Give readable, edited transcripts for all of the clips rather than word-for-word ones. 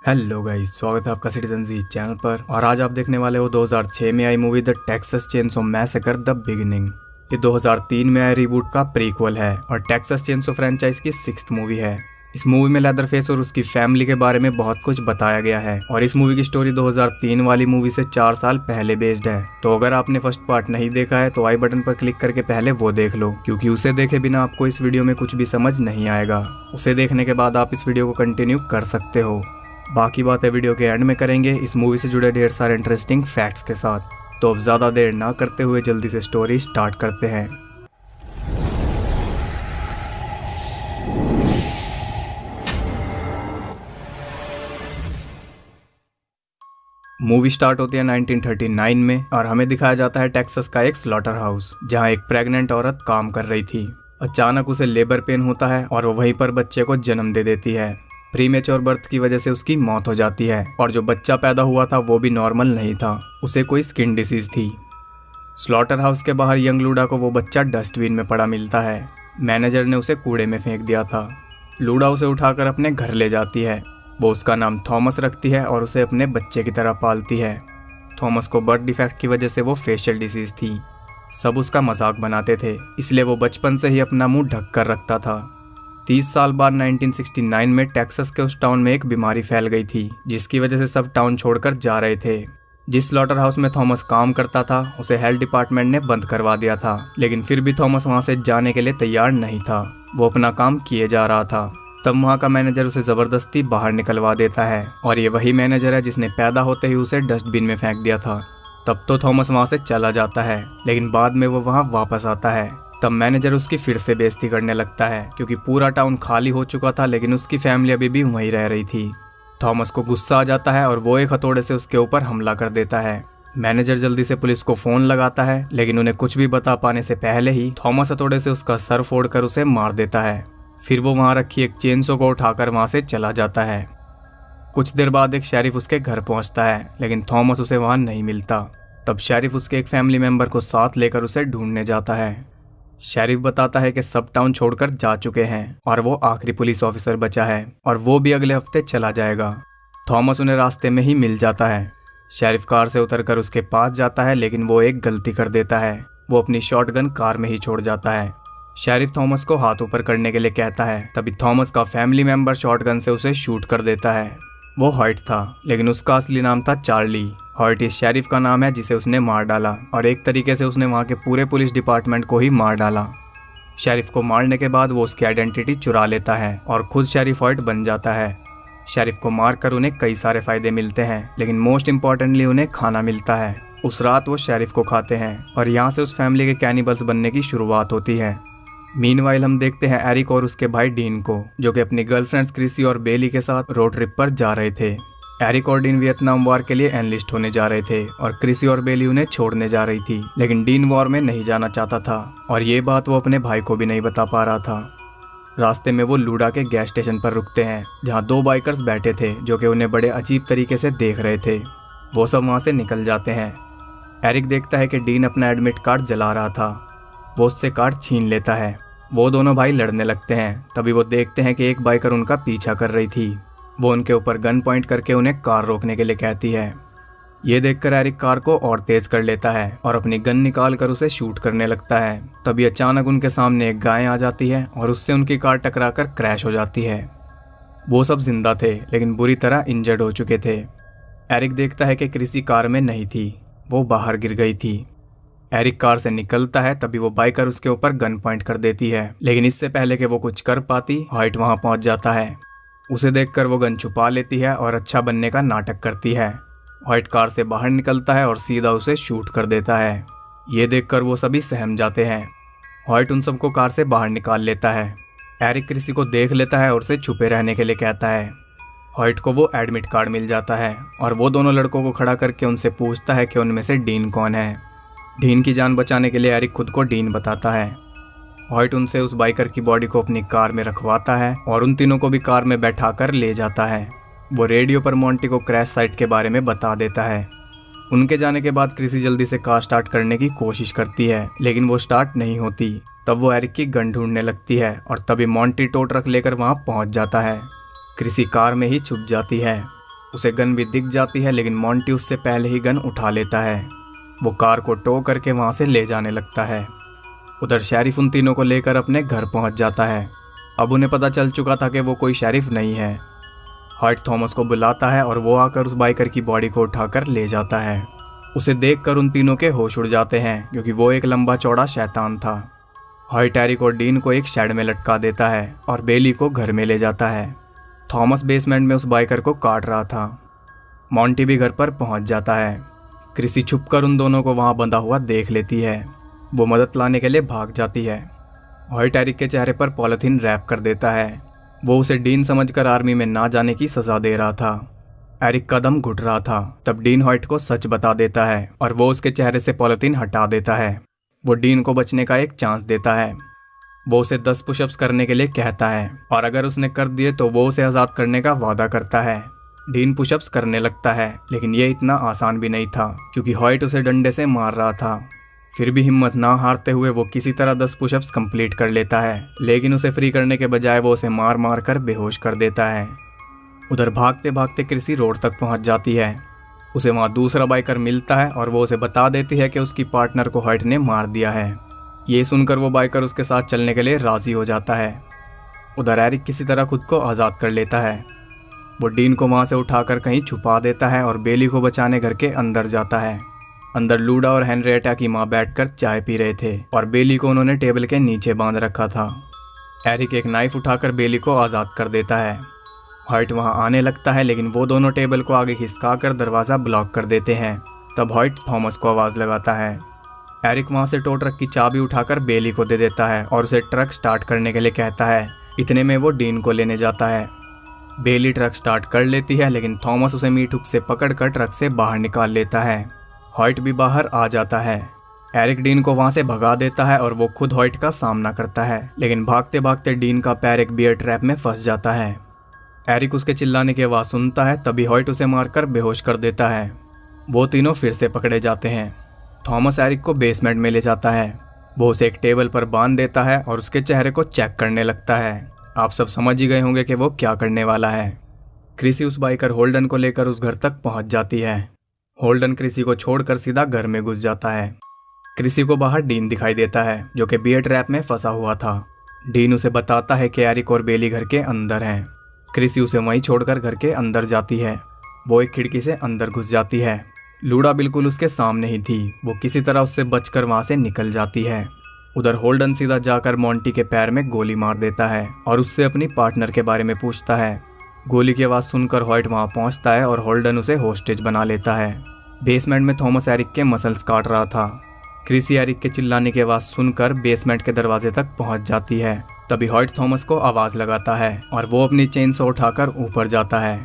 Hello guys, स्वागत है आपका सिटीजन जी चैनल पर। और आज आप देखने वाले हो 2006 में आई movie The Texas Chainsaw Massacre The Beginning. ये 2003 में आए रीबूट का प्रीक्वल है और टेक्सास चेनसो फ्रेंचाइज की 6th मूवी है। इस मूवी में लेदरफेस और उसकी फैमिली के बारे में बहुत कुछ बताया गया है और इस मूवी की स्टोरी 2003 वाली मूवी से 4 साल पहले बेस्ड है। तो अगर आपने फर्स्ट पार्ट नहीं देखा है तो आई बटन पर क्लिक करके पहले वो देख लो, क्योंकि उसे देखे बिना आपको इस वीडियो में कुछ भी समझ नहीं आएगा। उसे देखने के बाद आप इस वीडियो को कंटिन्यू कर सकते हो। बाकी बातें वीडियो के एंड में करेंगे इस मूवी से जुड़े ढेर सारे इंटरेस्टिंग फैक्ट्स के साथ। तो अब ज़्यादा देर ना करते हुए जल्दी से स्टोरी स्टार्ट करते हैं। मूवी स्टार्ट होती है 1939 में और हमें दिखाया जाता है टेक्सास का एक स्लॉटर हाउस, जहां एक प्रेग्नेंट औरत काम कर रही थी। अचानक उसे लेबर पेन होता है और वो वहीं पर बच्चे को जन्म दे देती है। प्रीमेच्योर बर्थ की वजह से उसकी मौत हो जाती है और जो बच्चा पैदा हुआ था वो भी नॉर्मल नहीं था, उसे कोई स्किन डिसीज थी। स्लॉटर हाउस के बाहर यंग लूडा को वो बच्चा डस्टबिन में पड़ा मिलता है। मैनेजर ने उसे कूड़े में फेंक दिया था। लूडा उसे उठाकर अपने घर ले जाती है। वो उसका नाम थॉमस रखती है और उसे अपने बच्चे की तरह पालती है। थॉमस को बर्थ डिफेक्ट की वजह से वो फेशियल डिसीज थी। सब उसका मजाक बनाते थे, इसलिए वो बचपन से ही अपना मुंह ढक कर रखता था। 30 साल बाद 1969 में टेक्सास के उस टाउन में एक बीमारी फैल गई थी, जिसकी वजह से सब टाउन छोड़कर जा रहे थे। जिस स्लॉटर हाउस में थॉमस काम करता था उसे हेल्थ डिपार्टमेंट ने बंद करवा दिया था, लेकिन फिर भी थॉमस वहां से जाने के लिए तैयार नहीं था। वो अपना काम किए जा रहा था। तब वहाँ का मैनेजर उसे जबरदस्ती बाहर निकलवा देता है और ये वही मैनेजर है जिसने पैदा होते ही उसे डस्टबिन में फेंक दिया था। तब तो थॉमस वहाँ से चला जाता है, लेकिन बाद में वो वहाँ वापस आता है। तब मैनेजर उसकी फिर से बेइज्जती करने लगता है, क्योंकि पूरा टाउन खाली हो चुका था लेकिन उसकी फैमिली अभी भी वहीं रह रही थी। थॉमस को गुस्सा आ जाता है और वो एक हथौड़े से उसके ऊपर हमला कर देता है। मैनेजर जल्दी से पुलिस को फोन लगाता है, लेकिन उन्हें कुछ भी बता पाने से पहले ही थॉमस हथौड़े से उसका सर फोड़कर उसे मार देता है। फिर वो वहां रखी एक चेनसो को उठाकर वहां से चला जाता है। कुछ देर बाद एक शेरिफ उसके घर पहुंचता है, लेकिन थॉमस उसे वहां नहीं मिलता। तब शेरिफ उसके एक फैमिली मेंबर को साथ लेकर उसे ढूंढने जाता है। शेरिफ बताता है कि सब टाउन छोड़कर जा चुके हैं और वो आखिरी पुलिस ऑफिसर बचा है और वो भी अगले हफ्ते चला जाएगा। थॉमस उन्हें रास्ते में ही मिल जाता है। शेरिफ कार से उतरकर उसके पास जाता है, लेकिन वो एक गलती कर देता है। वो अपनी शॉटगन कार में ही छोड़ जाता है। शेरिफ थॉमस को हाथ ऊपर करने के लिए कहता है, तभी थॉमस का फैमिली मेंबर शॉटगन से उसे शूट कर देता है। वो हर्ट था, लेकिन उसका असली नाम था चार्ली। हर्ट इस शेरिफ का नाम है जिसे उसने मार डाला और एक तरीके से उसने वहाँ के पूरे पुलिस डिपार्टमेंट को ही मार डाला। शेरिफ को मारने के बाद वो उसकी आइडेंटिटी चुरा लेता है और खुद शेरिफ हर्ट बन जाता है। शेरिफ को मारकर उन्हें कई सारे फायदे मिलते हैं, लेकिन मोस्ट इम्पॉर्टेंटली उन्हें खाना मिलता है। उस रात वो शेरिफ को खाते हैं और यहाँ से उस फैमिली के कैनिबल्स बनने की शुरुआत होती है। मीनवाइल हम देखते हैं एरिक और उसके भाई डीन को, जो कि अपनी गर्लफ्रेंड्स क्रिसी और बेली के साथ रोड ट्रिप पर जा रहे थे। एरिक और डीन वियतनाम वॉर के लिए एनलिस्ट होने जा रहे थे और क्रिसी और बेली उन्हें छोड़ने जा रही थी, लेकिन डीन वॉर में नहीं जाना चाहता था और ये बात वो अपने भाई को भी नहीं बता पा रहा था। रास्ते में वो लूडा के गैस स्टेशन पर रुकते हैं, जहाँ 2 बाइकर्स बैठे थे जो कि उन्हें बड़े अजीब तरीके से देख रहे थे। वो सब वहाँ से निकल जाते हैं। एरिक देखता है कि डीन अपना एडमिट कार्ड जला रहा था। वो उससे कार्ड छीन लेता है। वो दोनों भाई लड़ने लगते हैं। तभी वो देखते हैं कि एक बाइकर उनका पीछा कर रही थी। वो उनके ऊपर गन पॉइंट करके उन्हें कार रोकने के लिए कहती है। ये देखकर एरिक कार को और तेज कर लेता है और अपनी गन निकाल कर उसे शूट करने लगता है। तभी अचानक उनके सामने एक गाय आ जाती है और उससे उनकी कार टकराकर क्रैश हो जाती है। वो सब जिंदा थे, लेकिन बुरी तरह इंजर्ड हो चुके थे। एरिक देखता है कि क्रिसी कार में नहीं थी, वो बाहर गिर गई थी। एरिक कार से निकलता है, तभी वो बाइकर उसके ऊपर गन पॉइंट कर देती है, लेकिन इससे पहले कि वो कुछ कर पाती, हाइट वहां पहुंच जाता है। उसे देखकर वो गन छुपा लेती है और अच्छा बनने का नाटक करती है। व्हाइट कार से बाहर निकलता है और सीधा उसे शूट कर देता है। ये देखकर वो सभी सहम जाते हैं। व्हाइट उन सबको कार से बाहर निकाल लेता है। एरिक किसी को देख लेता है और उसे छुपे रहने के लिए कहता है। व्हाइट को वो एडमिट कार्ड मिल जाता है और वो दोनों लड़कों को खड़ा करके उनसे पूछता है कि उनमें से डीन कौन है। डीन की जान बचाने के लिए एरिक खुद को डीन बताता है। व्हाइट उनसे उस बाइकर की बॉडी को अपनी कार में रखवाता है और उन तीनों को भी कार में बैठाकर ले जाता है। वो रेडियो पर मोंटी को क्रैश साइट के बारे में बता देता है। उनके जाने के बाद क्रिसी जल्दी से कार स्टार्ट करने की कोशिश करती है, लेकिन वो स्टार्ट नहीं होती। तब वो एरिक की गन ढूंढने लगती है और तभी मोंटी टो ट्रक लेकर वहां पहुंच जाता है। क्रिसी कार में ही छुप जाती है। उसे गन भी दिख जाती है, लेकिन मोंटी उससे पहले ही गन उठा लेता है। वो कार को टो करके वहाँ से ले जाने लगता है। उधर शेरिफ उन तीनों को लेकर अपने घर पहुँच जाता है। अब उन्हें पता चल चुका था कि वो कोई शेरिफ नहीं है। हॉयट थॉमस को बुलाता है और वो आकर उस बाइकर की बॉडी को उठाकर ले जाता है। उसे देखकर उन तीनों के होश उड़ जाते हैं, क्योंकि वो एक लंबा चौड़ा शैतान था। हॉयट एरिक और डीन को एक शेड में लटका देता है और बेली को घर में ले जाता है। थॉमस बेसमेंट में उस बाइकर को काट रहा था। मोंटी भी घर पर पहुंच जाता है। क्रिसी छुपकर उन दोनों को वहां बंधा हुआ देख लेती है। वो मदद लाने के लिए भाग जाती है। हॉयट एरिक के चेहरे पर पॉलिथीन रैप कर देता है। वो उसे डीन समझकर आर्मी में ना जाने की सजा दे रहा था। एरिक का दम घुट रहा था। तब डीन हॉयट को सच बता देता है और वो उसके चेहरे से पॉलिथीन हटा देता है। वो डीन को बचने का एक चांस देता है। वो उसे 10 पुशअप्स करने के लिए कहता है और अगर उसने कर दिए तो वो उसे आज़ाद करने का वादा करता है। डीन पुशअप्स करने लगता है, लेकिन ये इतना आसान भी नहीं था, क्योंकि हॉयट उसे डंडे से मार रहा था। फिर भी हिम्मत ना हारते हुए वो किसी तरह 10 पुशअप्स कंप्लीट कर लेता है, लेकिन उसे फ्री करने के बजाय वो उसे मार मार कर बेहोश कर देता है। उधर भागते भागते क्रिसी रोड तक पहुंच जाती है। उसे वहां दूसरा बाइकर मिलता है और वो उसे बता देती है कि उसकी पार्टनर को हॉयट ने मार दिया है। ये सुनकर वो बाइकर उसके साथ चलने के लिए राजी हो जाता है। उधर एरिक किसी तरह खुद को आज़ाद कर लेता है। वो डीन को वहां से उठाकर कहीं छुपा देता है और बेली को बचाने घर के अंदर जाता है। अंदर लूडा और हेनरिएटा की माँ बैठकर चाय पी रहे थे और बेली को उन्होंने टेबल के नीचे बांध रखा था। एरिक एक नाइफ उठाकर बेली को आज़ाद कर देता है। हॉयट वहां आने लगता है, लेकिन वो दोनों टेबल को आगे खिसकाकर दरवाज़ा ब्लॉक कर देते हैं। तब हॉयट थॉमस को आवाज़ लगाता है। एरिक वहां से टो ट्रक की चाबी उठाकर बेली को दे देता है और उसे ट्रक स्टार्ट करने के लिए कहता है। इतने में वो डीन को लेने जाता है। बेली ट्रक स्टार्ट कर लेती है, लेकिन थॉमस उसे मीट हुक से पकड़कर ट्रक से बाहर निकाल लेता है। हॉयट भी बाहर आ जाता है। एरिक डीन को वहां से भगा देता है और वो खुद हॉयट का सामना करता है, लेकिन भागते भागते डीन का पैर एक बियर ट्रैप में फंस जाता है। एरिक उसके चिल्लाने की आवाज़ सुनता है, तभी हॉयट उसे मारकर बेहोश कर देता है। वो तीनों फिर से पकड़े जाते हैं। थॉमस एरिक को बेसमेंट में ले जाता है। वो उसे एक टेबल पर बांध देता है और उसके चेहरे को चेक करने लगता है। आप सब समझ ही गए होंगे कि वो क्या करने वाला है। क्रिसी उस बाइकर होल्डन को लेकर उस घर तक पहुंच जाती है। होल्डन क्रिसी को छोड़कर सीधा घर में घुस जाता है। क्रिसी को बाहर डीन दिखाई देता है, जो कि बियर ट्रैप में फंसा हुआ था। डीन उसे बताता है कि एरिक और बेली घर के अंदर हैं। क्रिसी उसे वहीं छोड़कर घर के अंदर जाती है। वो एक खिड़की से अंदर घुस जाती है। लूडा बिल्कुल उसके सामने ही थी। वो किसी तरह उससे बचकर वहां से निकल जाती है। उधर होल्डन सीधा जाकर मोंटी के पैर में गोली मार देता है और उससे अपनी पार्टनर के बारे में पूछता है। गोली की आवाज़ सुनकर हॉयट वहां पहुंचता है और होल्डन उसे होस्टेज बना लेता है। बेसमेंट में थॉमस एरिक के मसल्स काट रहा था। क्रिसी एरिक के चिल्लाने की आवाज़ सुनकर बेसमेंट के दरवाजे तक पहुंच जाती है। तभी हॉयट थॉमस को आवाज़ लगाता है और वो अपनी चेन से उठाकर ऊपर जाता है।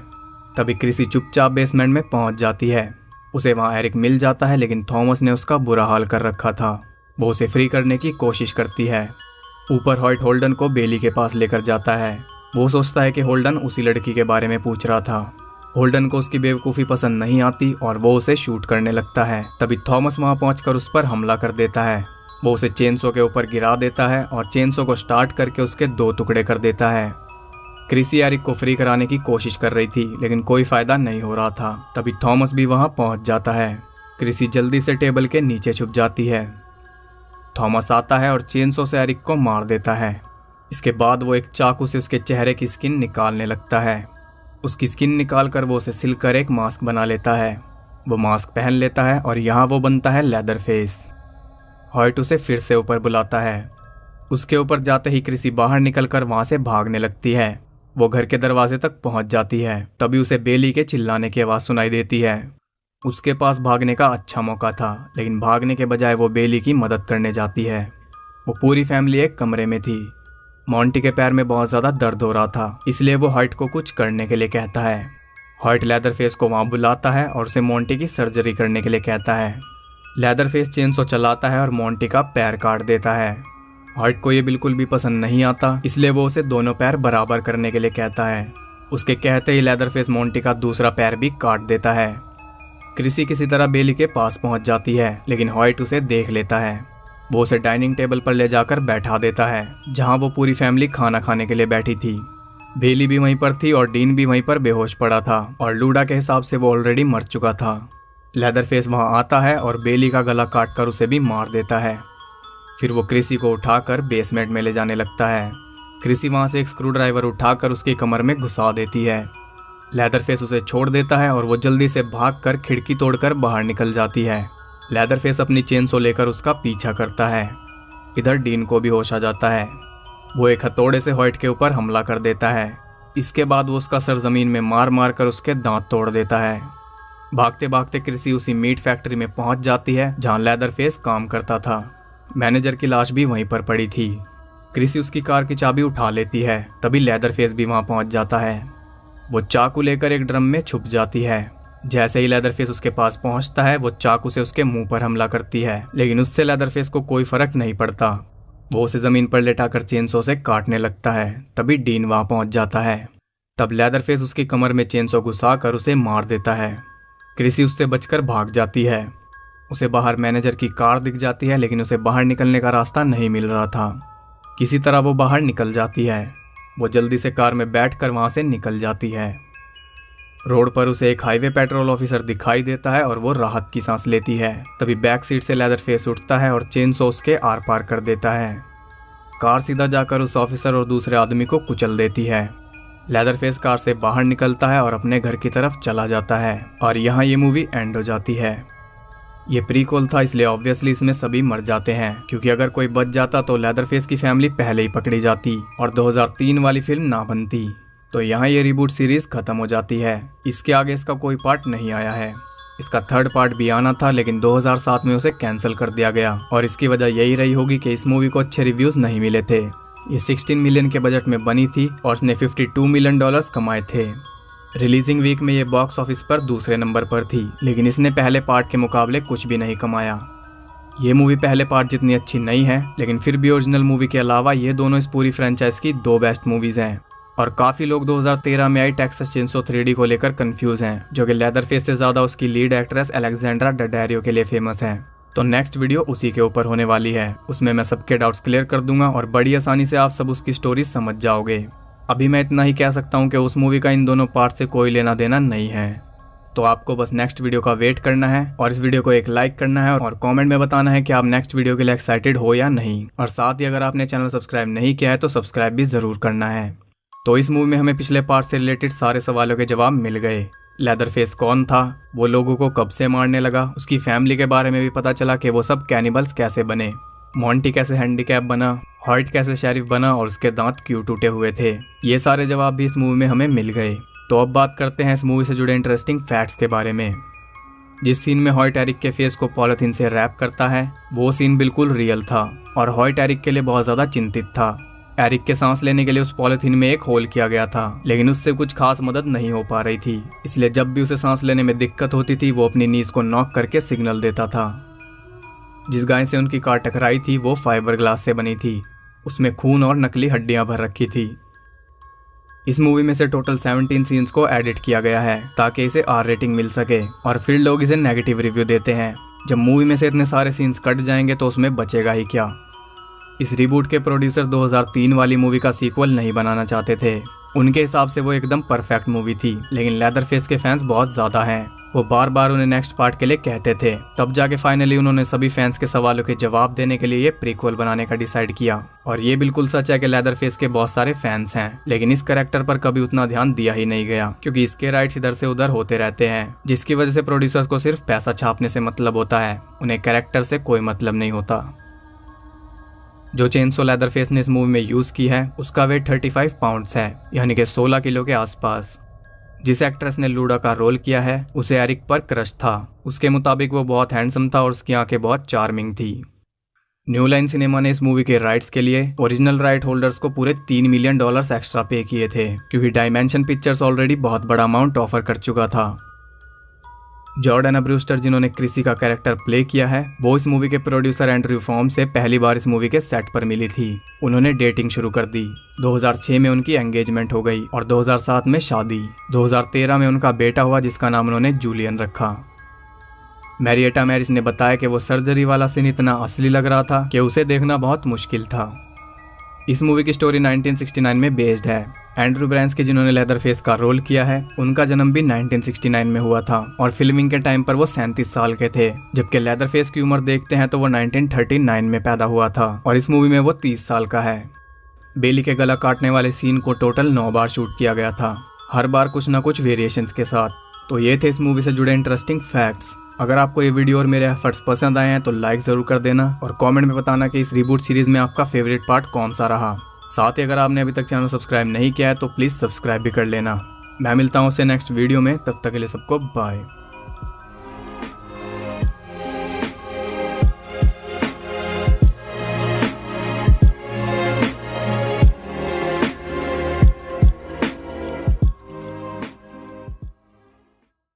तभी क्रिसी चुपचाप बेसमेंट में पहुंच जाती है। उसे वहां एरिक मिल जाता है, लेकिन थॉमस ने उसका बुरा हाल कर रखा था। वो उसे फ्री करने की कोशिश करती है। ऊपर हॉयट होल्डन को बेली के पास लेकर जाता है। वो सोचता है कि होल्डन उसी लड़की के बारे में पूछ रहा था। होल्डन को उसकी बेवकूफ़ी पसंद नहीं आती और वो उसे शूट करने लगता है। तभी थॉमस वहां पहुंचकर उस पर हमला कर देता है। वो उसे चेनसो के ऊपर गिरा देता है और चेनसो को स्टार्ट करके उसके 2 टुकड़े कर देता है। क्रिसी एरिक को फ्री कराने की कोशिश कर रही थी, लेकिन कोई फायदा नहीं हो रहा था। तभी थॉमस भी वहां पहुंच जाता है। क्रिसी जल्दी से टेबल के नीचे छुप जाती है। थॉमस आता है और चेनसो से एरिक को मार देता है। इसके बाद वो एक चाकू से उसके चेहरे की स्किन निकालने लगता है। उसकी स्किन निकालकर वो उसे सिलकर एक मास्क बना लेता है। वो मास्क पहन लेता है और यहाँ वो बनता है लेदर फेस। हॉयट उसे फिर से ऊपर बुलाता है। उसके ऊपर जाते ही क्रिसी बाहर निकलकर वहां से भागने लगती है। वो घर के दरवाजे तक पहुंच जाती है। तभी उसे बेली के चिल्लाने की आवाज़ सुनाई देती है। उसके पास भागने का अच्छा मौका था, लेकिन भागने के बजाय वो बेली की मदद करने जाती है। वो पूरी फैमिली एक कमरे में थी। मोंटी के पैर में बहुत ज़्यादा दर्द हो रहा था, इसलिए वो हॉयट को कुछ करने के लिए कहता है। हॉयट लेदरफेस को वहाँ बुलाता है और उसे मोंटी की सर्जरी करने के लिए कहता है। लेदरफेस चेनसो चलाता है और मोंटी का पैर काट देता है। हॉयट को ये बिल्कुल भी पसंद नहीं आता, इसलिए वो उसे दोनों पैर बराबर करने के लिए कहता है। उसके कहते ही लेदरफेस मोंटी का दूसरा पैर भी काट देता है। क्रिसी किसी तरह बेली के पास पहुंच जाती है, लेकिन हॉयट उसे देख लेता है। वो उसे डाइनिंग टेबल पर ले जाकर बैठा देता है, जहां वो पूरी फैमिली खाना खाने के लिए बैठी थी। बेली भी वहीं पर थी और डीन भी वहीं पर बेहोश पड़ा था और लूडा के हिसाब से वो ऑलरेडी मर चुका था। लेदरफेस वहां आता है और बेली का गला काट कर उसे भी मार देता है। फिर वो क्रिसी को उठाकर बेसमेंट में ले जाने लगता है। क्रिसी वहां से एक स्क्रू ड्राइवर उठाकर उसकी कमर में घुसा देती है। लेदरफेस उसे छोड़ देता है और वो जल्दी से भागकर खिड़की तोड़कर बाहर निकल जाती है। लेदरफेस अपनी चेनसो लेकर उसका पीछा करता है। इधर डीन को भी होश आ जाता है। वो एक हथौड़े से हॉयट के ऊपर हमला कर देता है। इसके बाद वो उसका सर जमीन में मार मार कर उसके दांत तोड़ देता है। भागते भागते क्रिसी उसी मीट फैक्ट्री में पहुंच जाती है जहां लेदरफेस काम करता था। मैनेजर की लाश भी वहीं पर पड़ी थी। क्रिसी उसकी कार की चाबी उठा लेती है, तभी लेदरफेस भी वहां पहुंच जाता है। वो चाकू लेकर एक ड्रम में छुप जाती है। जैसे ही लेदरफेस उसके पास पहुंचता है वो चाकू से उसके मुंह पर हमला करती है, लेकिन उससे लेदरफेस को कोई फर्क नहीं पड़ता। वो उसे जमीन पर लेटाकर चेनसो से काटने लगता है, तभी डीन वहां पहुंच जाता है। तब लेदरफेस उसकी कमर में चेनसो घुसाकर उसे मार देता है। क्रिसी उससे बचकर भाग जाती है। उसे बाहर मैनेजर की कार दिख जाती है, लेकिन उसे बाहर निकलने का रास्ता नहीं मिल रहा था। किसी तरह वो बाहर निकल जाती है। वो जल्दी से कार में बैठकर वहां से निकल जाती है। रोड पर उसे एक हाईवे पेट्रोल ऑफिसर दिखाई देता है और वो राहत की सांस लेती है। तभी बैक सीट से लेदरफेस उठता है और चेनसो उसके आर पार कर देता है। कार सीधा जाकर उस ऑफिसर और दूसरे आदमी को कुचल देती है। लेदरफेस कार से बाहर निकलता है और अपने घर की तरफ चला जाता है और यहाँ ये मूवी एंड हो जाती है। ये प्रीक्वल था, इसलिए ऑब्वियसली इसमें सभी मर जाते हैं, क्योंकि अगर कोई बच जाता तो लेदरफेस की फैमिली पहले ही पकड़ी जाती और 2003 वाली फिल्म ना बनती। तो यहाँ ये रिबूट सीरीज खत्म हो जाती है। इसके आगे इसका कोई पार्ट नहीं आया है। इसका थर्ड पार्ट भी आना था, लेकिन 2007 में उसे कैंसिल कर दिया गया और इसकी वजह यही रही होगी कि इस मूवी को अच्छे रिव्यूज नहीं मिले थे। ये 16 मिलियन के बजट में बनी थी और इसने $52 मिलियन कमाए थे। रिलीजिंग वीक में ये बॉक्स ऑफिस पर दूसरे नंबर पर थी, लेकिन इसने पहले पार्ट के मुकाबले कुछ भी नहीं कमाया। ये मूवी पहले पार्ट जितनी अच्छी नहीं है, लेकिन फिर भी ओरिजिनल मूवी के अलावा ये दोनों इस पूरी फ्रेंचाइज की 2 बेस्ट मूवीज हैं। और काफ़ी लोग 2013 में आई टेक्सास चेनसो 3D को लेकर कंफ्यूज हैं, जो कि लेदरफेस से ज़्यादा उसकी लीड एक्ट्रेस अलेक्जेंड्रा डडैरियो के लिए फेमस है। तो नेक्स्ट वीडियो उसी के ऊपर होने वाली है। उसमें मैं सबके डाउट्स क्लियर कर दूंगा और बड़ी आसानी से आप सब उसकी स्टोरी समझ जाओगे। अभी मैं इतना ही कह सकता हूँ कि उस मूवी का इन दोनों पार्ट से कोई लेना देना नहीं है। तो आपको बस नेक्स्ट वीडियो का वेट करना है और इस वीडियो को एक लाइक करना है और कमेंट में बताना है कि आप नेक्स्ट वीडियो के लिए एक्साइटेड हो या नहीं। और साथ ही अगर आपने चैनल सब्सक्राइब नहीं किया है तो सब्सक्राइब भी ज़रूर करना है। तो इस मूवी में हमें पिछले पार्ट से रिलेटेड सारे सवालों के जवाब मिल गए। लेदरफेस कौन था, वो लोगों को कब से मारने लगा, उसकी फैमिली के बारे में भी पता चला कि वो सब कैनिबल्स कैसे बने, मॉन्टी कैसे हैंडीकैप बना, हॉयट कैसे शेरिफ बना और उसके दांत क्यों टूटे हुए थे। ये सारे जवाब भी इस मूवी में हमें मिल गए। तो अब बात करते हैं इस मूवी से जुड़े इंटरेस्टिंग फैक्ट्स के बारे में। जिस सीन में हॉयट एरिक के फेस को पॉलिथीन से रैप करता है वो सीन बिल्कुल रियल था और हॉयट एरिक के लिए बहुत ज़्यादा चिंतित था। एरिक के सांस लेने के लिए उस पॉलिथीन में एक होल किया गया था, लेकिन उससे कुछ खास मदद नहीं हो पा रही थी। इसलिए जब भी उसे सांस लेने में दिक्कत होती थी वो अपनी नीज को नॉक करके सिग्नल देता था। जिस गाय से उनकी कार टकराई थी वो फाइबर ग्लास से बनी थी। उसमें खून और नकली हड्डियां भर रखी थी। इस मूवी में से टोटल 17 सीन्स को एडिट किया गया है ताकि इसे R रेटिंग मिल सके और फिर लोग इसे नेगेटिव रिव्यू देते हैं। जब मूवी में से इतने सारे सीन्स कट जाएंगे तो उसमें बचेगा ही क्या। इस रिबूट के प्रोड्यूसर 2003 वाली मूवी का सीक्वल नहीं बनाना चाहते थे। उनके हिसाब से वो एकदम परफेक्ट मूवी थी, लेकिन लेदरफेस के फैंस बहुत ज़्यादा हैं। वो बार बार उन्हें नेक्स्ट पार्ट के लिए कहते थे। तब जाके फाइनली उन्होंने सभी फैंस के सवालों के जवाब देने के लिए ये प्रीक्वल बनाने का डिसाइड किया। और ये बिल्कुल सच है कि लेदरफेस के बहुत सारे फैंस हैं, लेकिन इस कैरेक्टर पर कभी उतना ध्यान दिया ही नहीं गया, क्योंकि इसके राइट्स इधर से उधर होते रहते हैं, जिसकी वजह से प्रोड्यूसर्स को सिर्फ पैसा छापने से मतलब होता है, उन्हें कैरेक्टर से कोई मतलब नहीं होता। जो चेनसो लेदरफेस ने इस मूवी में यूज़ की है उसका वेट 35 पाउंड्स है, यानी कि 16 किलो के आसपास। जिस एक्ट्रेस ने लूडा का रोल किया है उसे एरिक पर क्रश था। उसके मुताबिक वो बहुत हैंडसम था और उसकी आंखें बहुत चार्मिंग थी। न्यू लाइन सिनेमा ने इस मूवी के राइट्स के लिए ओरिजिनल राइट होल्डर्स को पूरे $3 मिलियन एक्स्ट्रा पे किए थे, क्योंकि डायमेंशन पिक्चर्स ऑलरेडी बहुत बड़ा अमाउंट ऑफर कर चुका था। जॉर्डन ब्रूस्टर जिन्होंने क्रिसी का कैरेक्टर प्ले किया है वो इस मूवी के प्रोड्यूसर एंड्रयू फॉर्म से पहली बार इस मूवी के सेट पर मिली थी। उन्होंने डेटिंग शुरू कर दी। 2006 में उनकी एंगेजमेंट हो गई और 2007 में शादी। 2013 में उनका बेटा हुआ जिसका नाम उन्होंने जूलियन रखा। मैरिएटा मैरिस ने बताया कि वो सर्जरी वाला सीन इतना असली लग रहा था कि उसे देखना बहुत मुश्किल था। इस मूवी की स्टोरी 1969 में बेस्ड है। एंड्रू ब्रांस्की जिन्होंने लेदरफेस का रोल किया है, उनका जन्म भी 1969 में हुआ था और फिल्मिंग के टाइम पर वो 37 साल के थे, जबकि लेदरफेस की उम्र देखते हैं तो वो 1939 में पैदा हुआ था और इस मूवी में वो 30 साल का है। बेली के गला काटने वाले सीन को टोटल 9 बार शूट किया गया था, हर बार कुछ ना कुछ वेरिएशंस के साथ। तो ये थे इस मूवी से जुड़े इंटरेस्टिंग फैक्ट्स। अगर आपको ये वीडियो और मेरे एफर्ट्स पसंद आए हैं तो लाइक ज़रूर कर देना और कमेंट में बताना कि इस रिबूट सीरीज़ में आपका फेवरेट पार्ट कौन सा रहा। साथ ही अगर आपने अभी तक चैनल सब्सक्राइब नहीं किया है तो प्लीज़ सब्सक्राइब भी कर लेना। मैं मिलता हूँ उससे नेक्स्ट वीडियो में, तब तक के लिए सबको बाय।